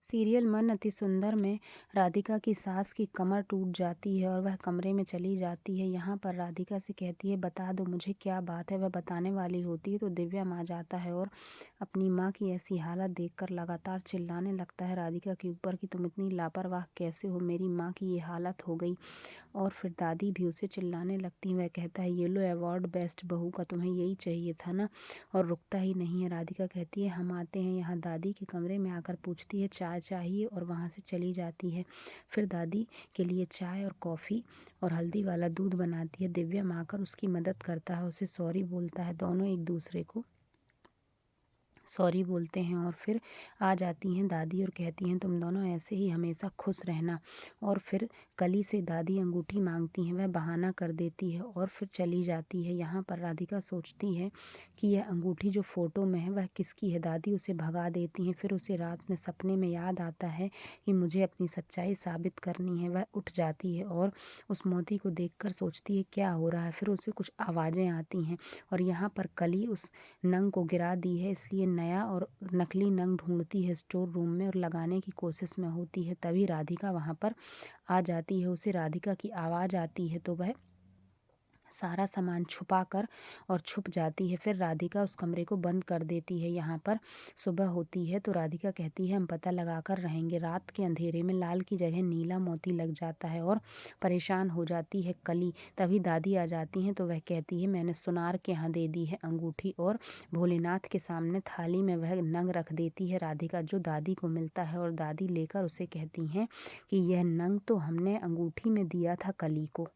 Serial मन अति सुंदर में राधिका की सास की कमर टूट जाती है और वह कमरे में चली जाती है। यहाँ पर राधिका से कहती है, बता दो मुझे क्या बात है। वह बताने वाली होती है तो दिव्या आ जाता है और अपनी माँ की ऐसी हालत देखकर लगातार चिल्लाने लगता है राधिका के ऊपर कि तुम इतनी लापरवाह कैसे हो, मेरी माँ की ये हालत हो गई। और फिर दादी भी उसे चिल्लाने लगती हैं। वह कहता है, ये लो अवार्ड बेस्ट बहू का, तुम्हें यही चाहिए था ना। और रुकता ही नहीं है। राधिका कहती है, हम आते हैं यहाँ। दादी के कमरे में आकर पूछती है चाय चाहिए और वहाँ से चली जाती है। फिर दादी के लिए चाय और कॉफ़ी और हल्दी वाला दूध बनाती है। दिव्या आकर उसकी मदद करता है, उसे सॉरी बोलता है। दोनों एक दूसरे को सॉरी बोलते हैं और फिर आ जाती हैं दादी और कहती हैं, तुम दोनों ऐसे ही हमेशा खुश रहना। और फिर कली से दादी अंगूठी मांगती हैं। वह बहाना कर देती है और फिर चली जाती है। यहाँ पर राधिका सोचती है कि यह अंगूठी जो फ़ोटो में है वह किसकी है। दादी उसे भगा देती हैं। फिर उसे रात में सपने में याद आता है कि मुझे अपनी सच्चाई साबित करनी है। वह उठ जाती है और उस मोती को देखकर सोचती है क्या हो रहा है। फिर उसे कुछ आवाज़ें आती हैं और यहाँ पर कली उस नंग को गिरा दी है, इसलिए नया और नकली नंग ढूंढती है स्टोर रूम में और लगाने की कोशिश में होती है। तभी राधिका वहाँ पर आ जाती है। उसे राधिका की आवाज़ आती है तो वह सारा सामान छुपा कर और छुप जाती है। फिर राधिका उस कमरे को बंद कर देती है। यहाँ पर सुबह होती है तो राधिका कहती है, हम पता लगा कर रहेंगे। रात के अंधेरे में लाल की जगह नीला मोती लग जाता है और परेशान हो जाती है कली। तभी दादी आ जाती हैं तो वह कहती है, मैंने सुनार के यहाँ दे दी है अंगूठी। और भोलेनाथ के सामने थाली में वह नंग रख देती है राधिका, जो दादी को मिलता है। और दादी लेकर उसे कहती हैं कि यह नंग तो हमने अंगूठी में दिया था कली को।